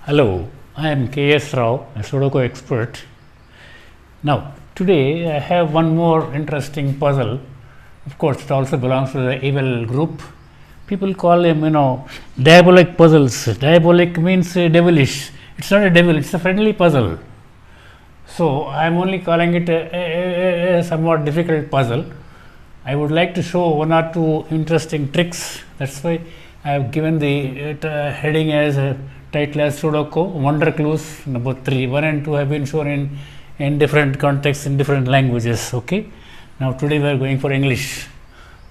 Hello, I am K.S. Rao, a Sudoku expert. Now, today I have one more interesting puzzle. Of course, it also belongs to the evil group. People call them, diabolic puzzles. Diabolic means devilish. It's not a devil, it's a friendly puzzle. So, I am only calling it a somewhat difficult puzzle. I would like to show one or two interesting tricks. That's why I have given the heading as a title as Sudoku Wonder Clues number 3. 1 and 2 have been shown in different contexts in different languages. Okay. Now today we are going for English.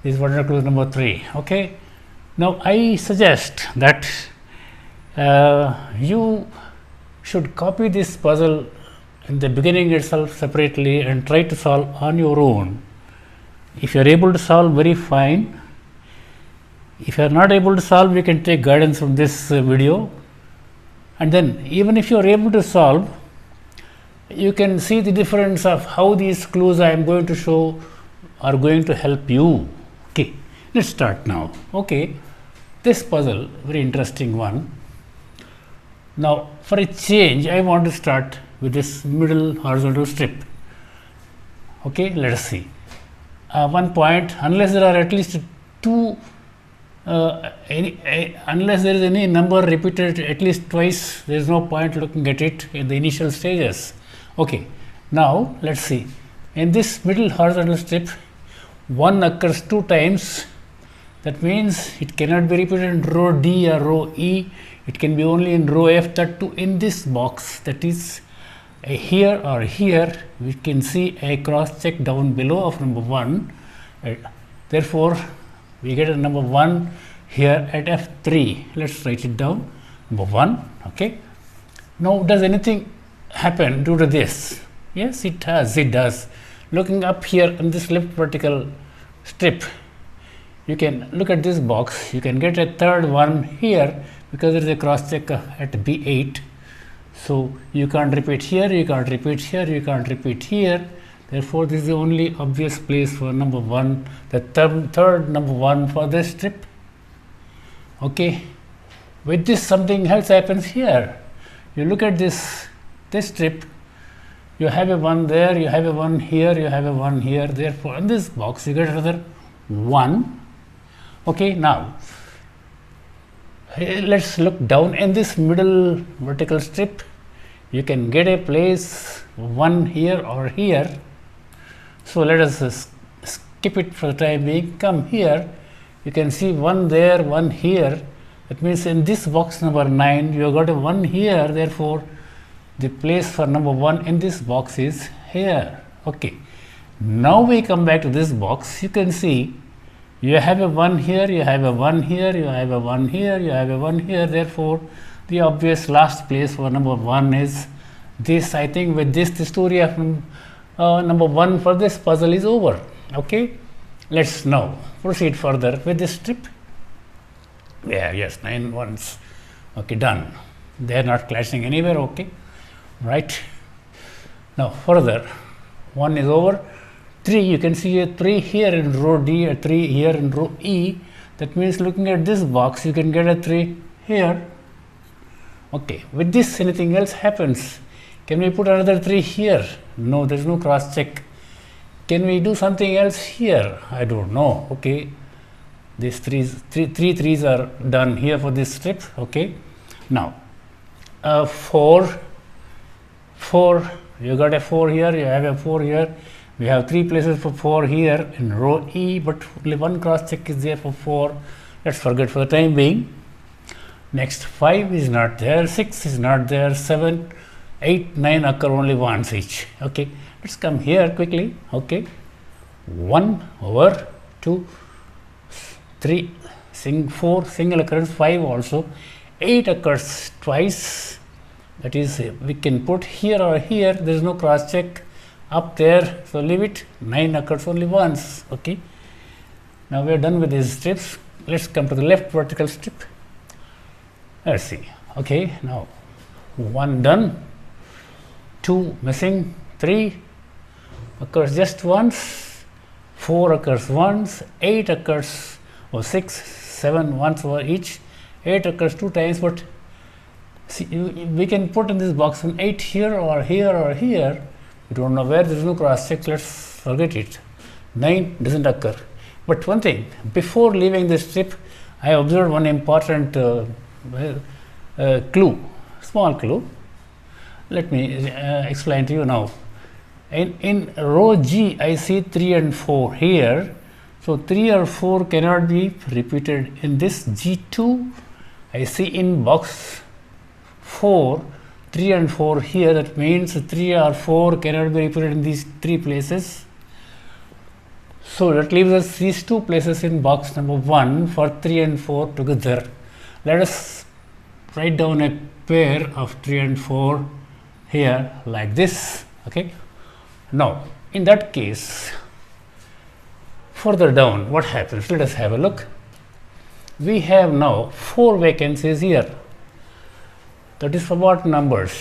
This is Wonder Clues number 3. Okay. Now I suggest that you should copy this puzzle in the beginning itself separately and try to solve on your own. If you are able to solve, very fine. If you are not able to solve, you can take guidance from this video. And then even if you are able to solve, you can see the difference of how these clues I am going to show are going to help you. Okay, let's start now. Okay, this puzzle, very interesting one. Now for a change, I want to start with this middle horizontal strip. Okay, let us see. One point, unless there are at least two unless there is any number repeated at least twice, there is no point looking at it in the initial stages. Okay, now let's see. In this middle horizontal strip, 1 occurs 2 times. That means it cannot be repeated in row D or row E. It can be only in row F, that too in this box, that is here or here. We can see a cross check down below of number 1. Therefore, we get a number 1 here at F3. Let's write it down. Number 1. Okay. Now, does anything happen due to this? Yes, it has. It does. Looking up here in this left vertical strip, you can look at this box. You can get a third one here because there is a cross check at B8. So you can't repeat here. You can't repeat here. You can't repeat here. Therefore, this is the only obvious place for number 1, the third number 1 for this strip. Okay. With this, something else happens here. You look at this strip, you have a 1 there, you have a 1 here, you have a 1 here. Therefore, in this box, you get another 1. Okay. Now, let's look down in this middle vertical strip. You can get a place 1 here or here. So let us skip it for the time being. Come here, you can see 1 there, 1 here. That means in this box number 9, you have got a 1 here. Therefore, the place for number 1 in this box is here. Okay. Now we come back to this box. You can see you have a 1 here, you have a 1 here, you have a 1 here, you have a 1 here. Therefore, the obvious last place for number 1 is this. I think with this, the story of number 1 for this puzzle is over. Okay, let's now proceed further with this strip. Yeah, yes, 9 ones. Okay, done. They are not clashing anywhere. Okay, right. Now further, 1 is over. 3, you can see a 3 here in row D, a 3 here in row E. That means looking at this box, you can get a 3 here. Okay, with this, anything else happens? Can we put another 3 here? No, there is no cross check. Can we do something else here? I don't know. Okay, these three threes are done here for this strip. Okay, now 4, you got a 4 here, you have a 4 here. We have 3 places for 4 here in row E, but only 1 cross check is there for 4. Let's forget for the time being. Next, 5 is not there, 6 is not there, 7, 8, 9 occur only once each. Okay, let's come here quickly. Okay, 1 over 2, 3, 4 single occurrence, 5 also, 8 occurs twice. That is, we can put here or here. There is no cross check up there, so leave it. 9 occurs only once. Okay, now we are done with these strips. Let's come to the left vertical strip. Let's see. Okay, now 1 done, 2 missing, 3 occurs just once, 4 occurs once, 8 occurs, or 6, 7 once for each, 8 occurs 2 times, but See, we can put in this box an 8 here or here or here. We don't know where. There is no cross check. Let's forget it. 9 doesn't occur. But one thing, before leaving this strip, I observed one important clue, small clue. Let me explain to you now. In row G, I see 3 and 4 here. So 3 or 4 cannot be repeated in this G2. I see in box 4, 3 and 4 here. That means 3 or 4 cannot be repeated in these 3 places. So that leaves us these 2 places in box number 1 for 3 and 4 together. Let us write down a pair of 3 and 4 here like this. Okay. Now, in that case, further down, what happens? Let us have a look. We have now 4 vacancies here. That is for what numbers?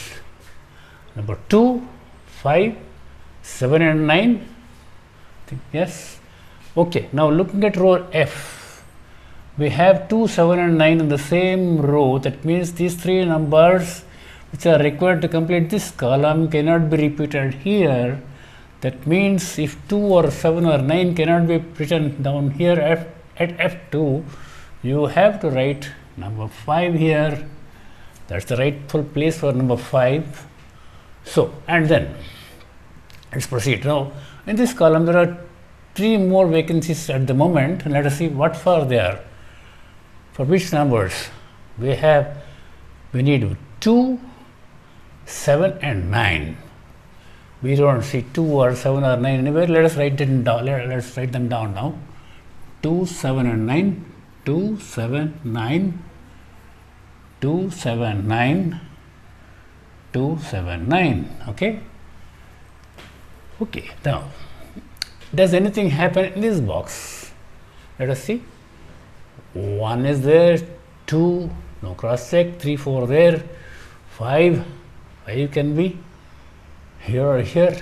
Number 2, 5, 7 and 9. Yes. Okay. Now looking at row F, we have 2, 7 and 9 in the same row. That means these 3 numbers which are required to complete this column cannot be repeated here. That means if 2 or 7 or 9 cannot be written down here at F2, you have to write number 5 here. That's the rightful place for number 5. So, and then let's proceed. Now, in this column, there are 3 more vacancies at the moment. Let us see what for they are. For which numbers? We need 2, 7 and 9. We don't see 2 or 7 or 9 anywhere. Let us write them down. Let's write them down now. 2, 7 and 9. 2, 7, 9. 2, 7, 9. 2, 7, 9. Okay. Okay. Now, does anything happen in this box? Let us see. 1 is there. 2. No cross check. 3, 4 there. 5. 5 can be here or here.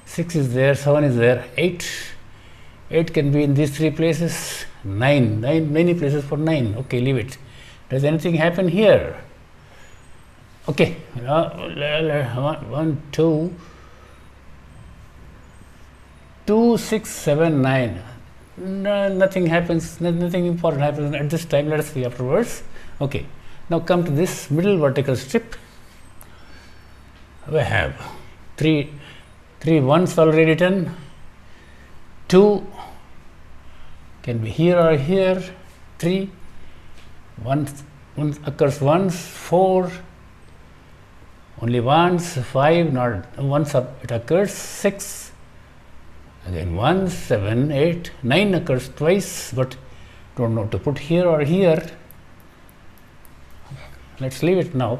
6 is there, 7 is there, 8 can be in these 3 places. 9 many places for 9. Okay, leave it. Does anything happen here? Okay, 1, 2, 6, 7, 9. No, nothing happens, nothing important happens at this time. Let us see afterwards. Okay, now come to this middle vertical strip. We have 3 ones already written. 2 can be here or here. 3 1 occurs once. 4 only once. 5 not once it occurs. 6 again once. 7, 8, 9 occurs twice, but don't know to put here or here. Let's leave it now.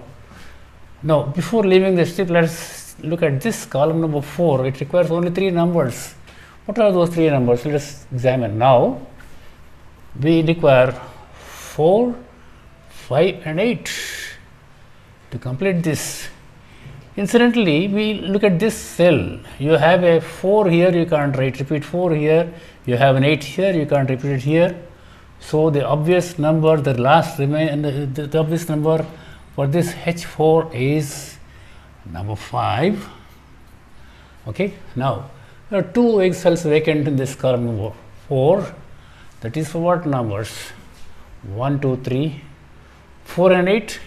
Now, before leaving the strip, let's look at this column number 4. It requires only 3 numbers. What are those 3 numbers? Let us examine now. We require 4, 5 and 8 to complete this. Incidentally, we look at this cell. You have a 4 here, you can't repeat 4 here. You have an 8 here, you can't repeat it here. So, the obvious number, the last remain, the obvious number for this H4 is number 5. Okay. Now, there are 2 egg cells vacant in this column number 4. That is for what numbers? 1, 2, 3, 4 and 8.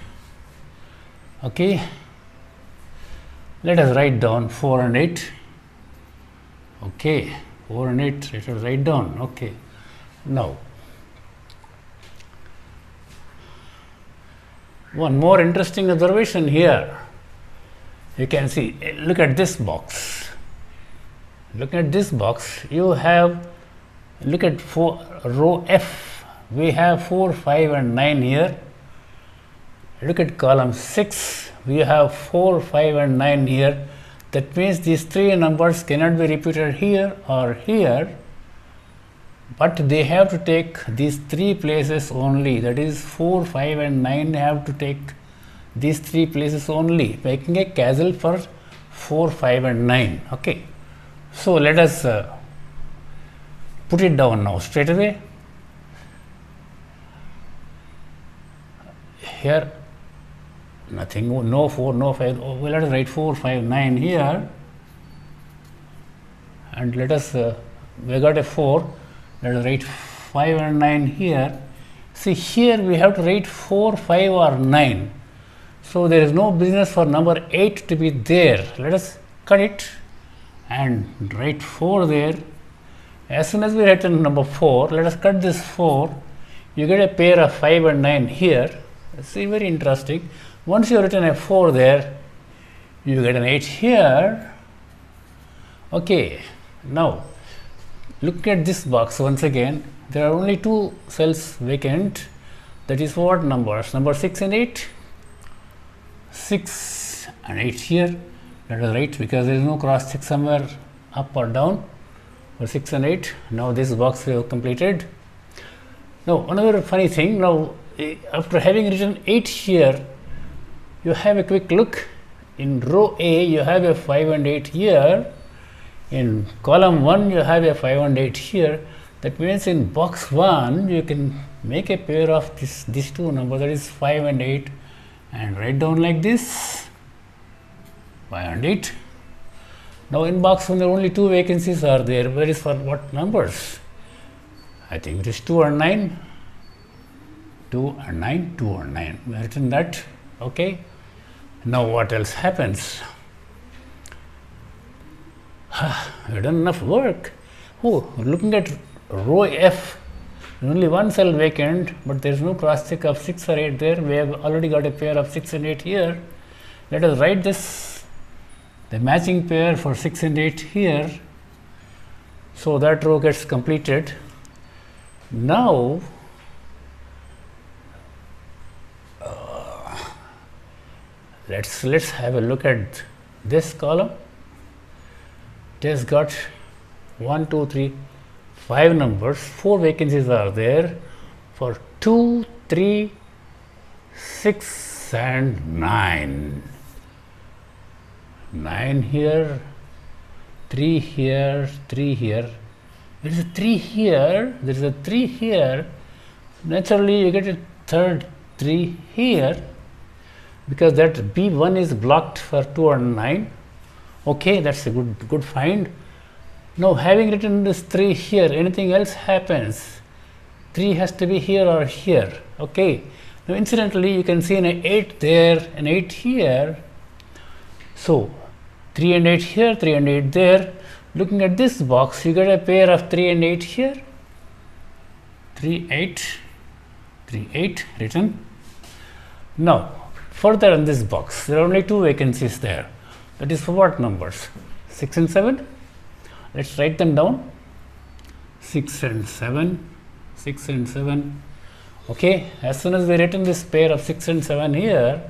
Okay. Let us write down 4 and 8. Okay. 4 and 8. Let us write down. Okay. Now, one more interesting observation here. You can see, look at this box. Look at this box. You have, look at row F. We have 4, 5 and 9 here. Look at column 6. We have 4, 5 and 9 here. That means these 3 numbers cannot be repeated here or here, but they have to take these 3 places only. That is 4, 5 and 9 have to take these 3 places only, making a castle for 4, 5 and 9. Okay. So, let us put it down now straight away. Here nothing, no 4, no 5. Oh, well, let us write 4, 5, 9 here, and let us we got a 4, let us write 5 and 9 here. See, here we have to write 4, 5 or 9, so there is no business for number 8 to be there. Let us cut it and write 4 there. As soon as we write number 4, let us cut this 4, you get a pair of 5 and 9 here. See, very interesting. Once you have written a 4 there, you get an 8 here. Okay, now look at this box once again. There are only 2 cells vacant. That is what numbers? Number 6 and 8. 6 and 8 here. Let us write, because there is no cross check somewhere up or down for 6 and 8. Now this box we have completed. Now another funny thing, now after having written 8 here, you have a quick look. In row A you have a 5 and 8 here. In column 1 you have a 5 and 8 here. That means in box 1 you can make a pair of these 2 numbers, that is 5 and 8, and write down like this, 5 and 8. Now in box 1 there are only 2 vacancies are there. Where is for what numbers? I think it is 2 and 9. 2 and 9, 2 and 9. We have written that. Okay. Now what else happens? We have done enough work. Oh, looking at row F, only 1 cell vacant, but there is no cross check of 6 or 8 there. We have already got a pair of 6 and 8 here. Let us write this, the matching pair for 6 and 8 here. So that row gets completed. Now let's have a look at this column. It has got 1, 2, 3, 5 numbers. 4 vacancies are there for 2, 3, 6 and 9. 9 here, 3 here, 3 here. There is a 3 here, there is a 3 here. Naturally you get a third 3 here, because that B1 is blocked for 2 and 9. Okay, that's a good find. Now having written this 3 here, anything else happens, 3 has to be here or here. Okay. Now incidentally you can see an 8 there, an 8 here. So 3 and 8 here, 3 and 8 there. Looking at this box, you get a pair of 3 and 8 here. 3, 8, 3, 8 written. Now further in this box, there are only 2 vacancies there. That is for what numbers? 6 and 7. Let's write them down. 6 and 7, 6 and 7. Okay, as soon as we written this pair of 6 and 7 here,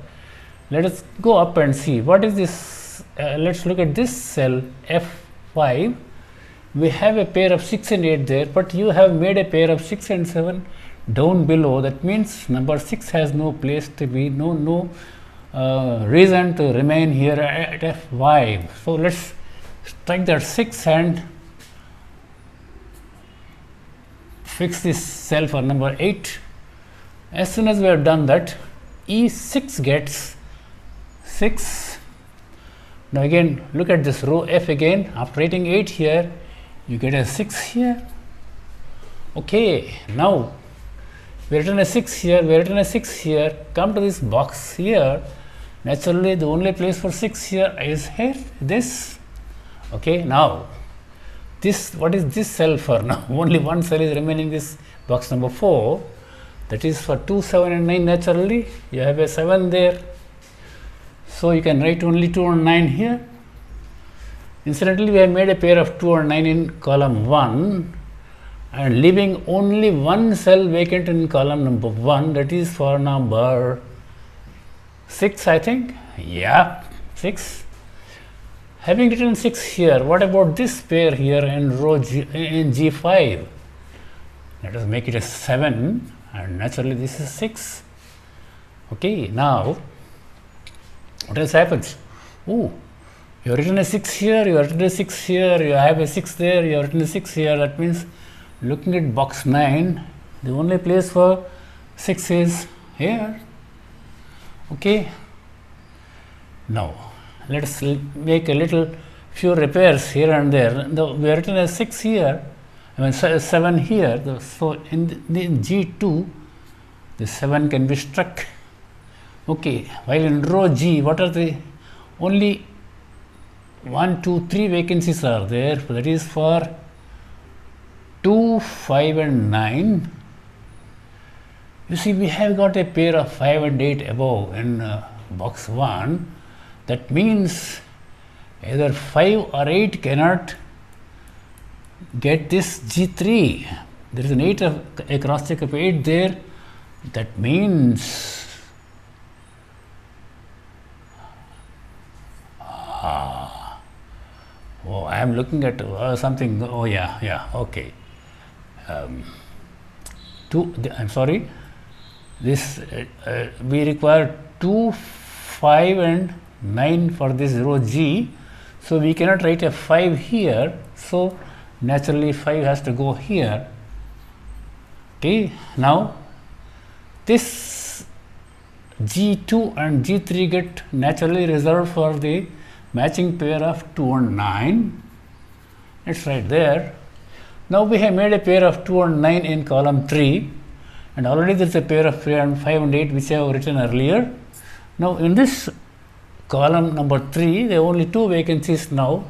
let us go up and see what is this. Let's look at this cell F5. We have a pair of 6 and 8 there, but you have made a pair of 6 and 7 down below. That means number 6 has no place to be, no reason to remain here at F5. So let's strike that 6 and fix this cell for number 8. As soon as we have done that, E6 gets 6. Now again look at this row F again. After writing 8 here, you get a 6 here. Okay, now we written a 6 here, we written a 6 here. Come to this box here. Naturally the only place for 6 here is here, this. Okay, now this, what is this cell for now? Only 1 cell is remaining, this box number 4. That is for 2, 7 and 9. Naturally you have a 7 there, so you can write only 2 and 9 here. Incidentally, we have made a pair of 2 and 9 in column 1 and leaving only 1 cell vacant in column number 1, that is for number 6, I think. Yeah, 6. Having written 6 here, what about this pair here in row G, in G5? Let us make it a 7, and naturally this is 6. Okay, now what else happens? Oh, you have written a 6 here, you have written a 6 here, you have a 6 there, you have written a 6 here. That means looking at box 9, the only place for 6 is here. Okay, Now let us make a little few repairs here and there. We are written as 6 here, I mean 7 here. So in G2, the 7 can be struck. Okay, while in row G, what are the only 1, 2, 3 vacancies are there? That is for 2, 5 and 9. You see, we have got a pair of 5 and 8 above in box 1. That means either 5 or 8 cannot get this G3. There is an 8 of a cross check of 8 there. That means oh, I am looking at something. Oh yeah, okay. I'm sorry. This we require 2, 5 and 9 for this row G. So we cannot write a 5 here. So naturally 5 has to go here. Okay. Now this G2 and G3 get naturally reserved for the matching pair of 2 and 9. It's right there. Now we have made a pair of 2 and 9 in column 3, and already there is a pair of 5 and 8 which I have written earlier. Now in this column number 3, there are only 2 vacancies now.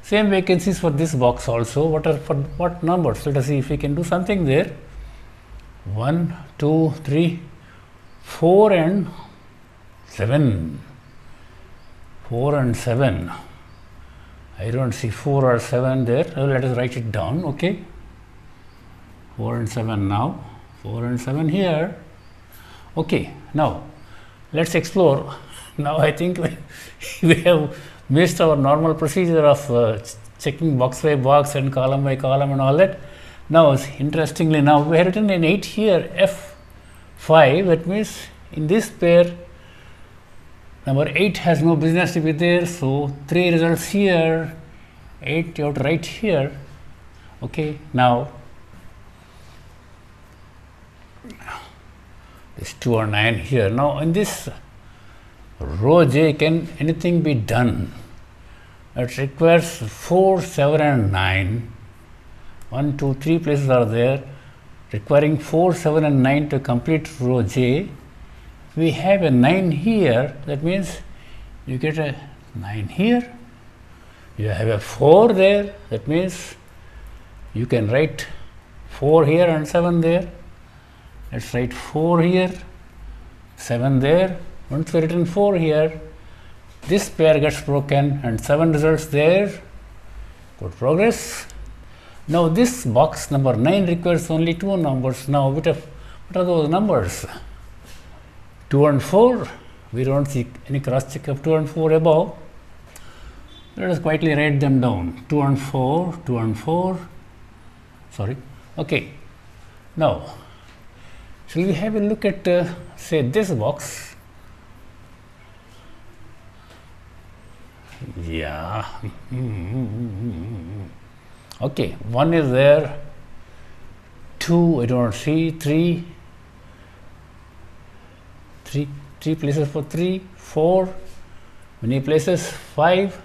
Same vacancies for this box also. What are for what numbers? Let us see if we can do something there. 1, 2, 3, 4 and 7. 4 and 7. I don't see 4 or 7 there. Let us write it down. Okay. 4 and 7 now. 4 and 7 here. Okay. Now let's explore. Now I think we have missed our normal procedure of checking box by box and column by column and all that. Now interestingly, now we have written an 8 here, F5. That means in this pair number 8 has no business to be there. So 3 results here, 8 you have to write here. Okay. Now this 2 or 9 here. Now in this row J, can anything be done? It requires 4, 7 and 9. 1, 2, 3 places are there requiring 4, 7 and 9 to complete row J. We have a 9 here. That means you get a 9 here. You have a 4 there. That means you can write 4 here and 7 there. Let's write 4 here, 7 there. Once we written 4 here, this pair gets broken and 7 results there. Good progress. Now this box number 9 requires only 2 numbers. Now what are those numbers? 2 and 4. We don't see any cross check of 2 and 4 above. Let us quietly write them down. 2 and 4, 2 and 4. Sorry. Okay. Now, shall we have a look at say this box? Yeah. Okay. 1 is there. 2 I don't see. 3 places for 3, 4, many places, 5,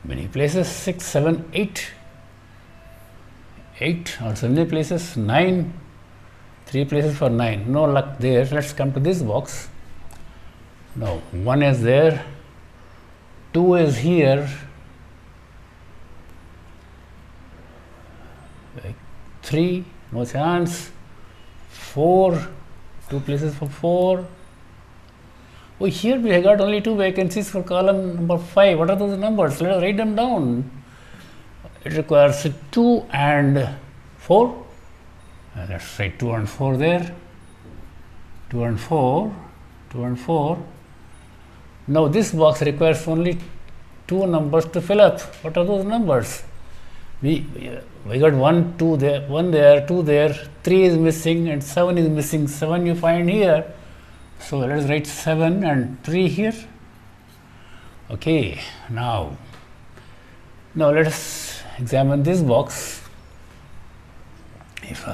many places, 6, 7, 8, 8 also many places, 9, 3 places for 9. No luck there. Let's come to this box. Now 1 is there, 2 is here, 3, no chance, 4, 2 places for 4. Oh, here we have got only 2 vacancies for column number 5. What are those numbers? Let us write them down. It requires 2 and 4. Let's write 2 and 4 there. 2 and 4. 2 and 4. Now this box requires only 2 numbers to fill up. What are those numbers? We got 1, 2 there, 1 there, 2 there, 3 is missing and 7 is missing. 7 you find here. So let us write 7 and 3 here. Okay. Now let us examine this box. If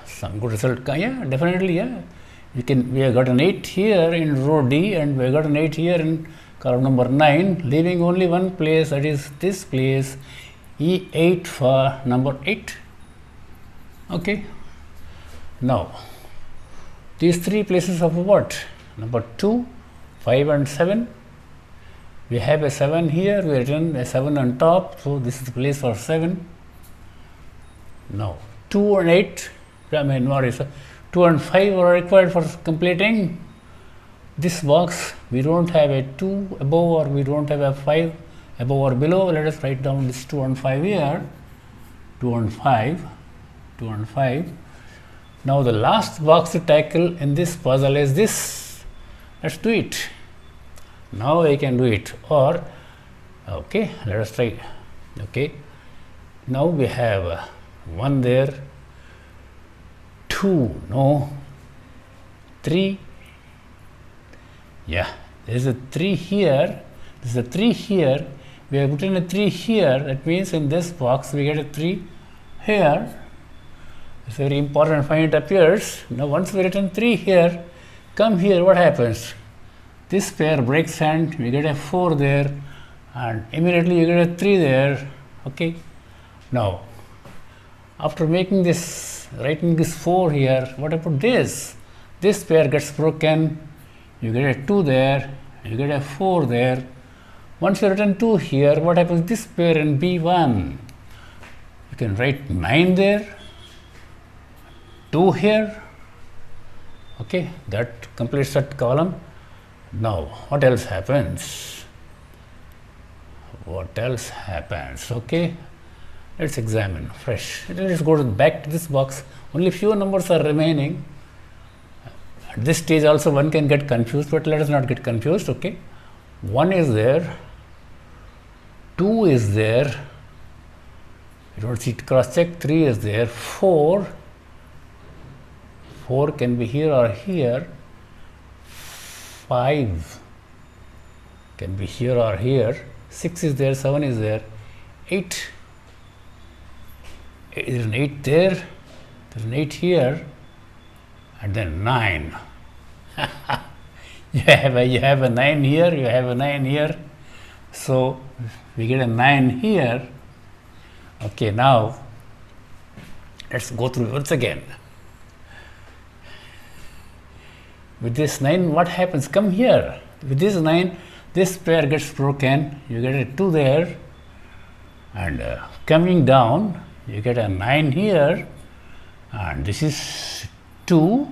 some good result, yeah, definitely, yeah. we have got an 8 here in row D, and we have got an 8 here in column number 9, leaving only one place, that is this place, E8 for number 8. Okay. Now, these three places of what? Number 2, 5 and 7. We have a 7 here, we have written a 7 on top, so this is the place for 7. Now, 2 and 8, I mean, what is 2 and 5 are required for completing this box. We don't have a 2 above, or we don't have a 5 above or below. Let us write down this 2 and 5 here. 2 and 5, 2 and 5. Now, the last box to tackle in this puzzle is this. Let's do it. Now I can do it, or okay, let us try. Okay, now we have 1 there, 2, no, 3, yeah, there is a 3 here, there is a 3 here, we have put in a 3 here, that means in this box we get a 3 here. It's very important when it appears. Now once we written 3 here, come here, what happens? This pair breaks and we get a 4 there, and immediately you get a 3 there. Okay. Now, after making this, writing this 4 here, what about this? This pair gets broken, you get a 2 there, you get a 4 there. Once you written 2 here, what happens? This pair in B1, you can write 9 there, 2 here. Okay, that completes that column. Now, what else happens? What else happens? Okay, let's examine fresh. Let's go back to this box. Only few numbers are remaining. At this stage also one can get confused, but let us not get confused. Okay, 1 is there, 2 is there, you don't see it cross check, 3 is there, 4 can be here or here, 5 can be here or here, 6 is there, 7 is there, 8, there is an 8 there, there is an 8 here, and then 9. you have a 9 here, you have a 9 here, so we get a 9 here. Okay, now let's go through once again. With this 9, what happens? Come here. With this 9, this pair gets broken. You get a 2 there, and coming down, you get a 9 here, and this is 2.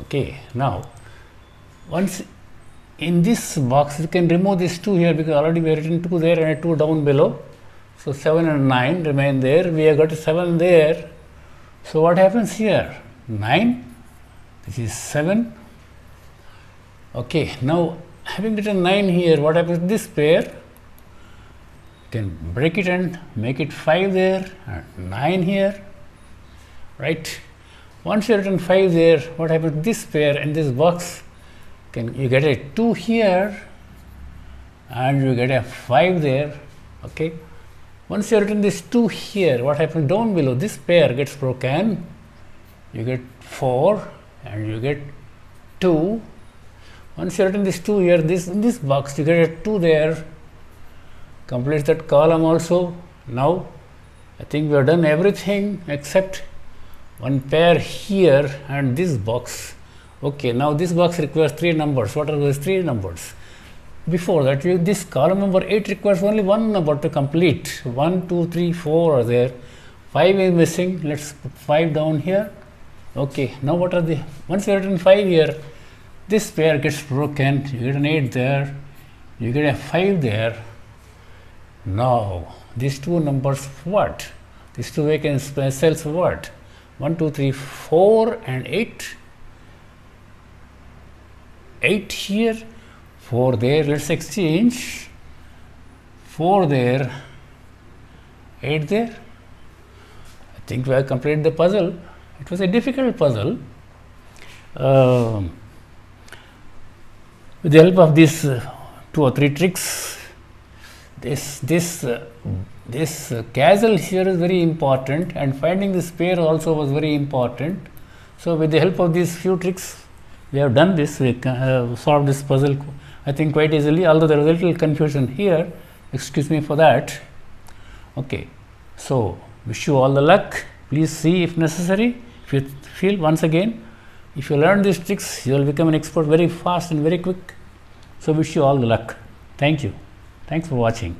Okay, now once in this box, you can remove this 2 here, because already we have written 2 there and a 2 down below. So 7 and 9 remain there. We have got a 7 there. So what happens here? 9. This is 7. Okay, now having written 9 here, what happens to this pair? You can break it and make it 5 there, and 9 here, right? Once you have written 5 there, what happens to this pair in this box? You get a 2 here, and you get a 5 there. Okay. Once you have written this 2 here, what happens down below? This pair gets broken. You get 4. And you get 2. Once you have written this 2 here, in this box, you get a 2 there. Completes that column also. Now, I think we have done everything except one pair here and this box. Okay, now this box requires 3 numbers. What are those 3 numbers? Before that, this column number 8 requires only one number to complete. 1, 2, 3, 4 are there. 5 is missing. Let's put 5 down here. Okay, now what are the, once you have written 5 here, this pair gets broken, you get an 8 there, you get a 5 there. Now, these 2 numbers what? These 2 vacant cells what? 1, 2, 3, 4 and 8. 8 here, 4 there, let's exchange. 4 there, 8 there. I think we have completed the puzzle. It was a difficult puzzle. With the help of these 2 or 3 tricks, this castle here is very important, and finding this pair also was very important. So with the help of these few tricks, we have done this. We solved this puzzle, I think, quite easily, although there was a little confusion here. Excuse me for that. Okay, so wish you all the luck. Please see if necessary. If you feel, once again, if you learn these tricks, you will become an expert very fast and very quick. So wish you all the luck. Thank you. Thanks for watching.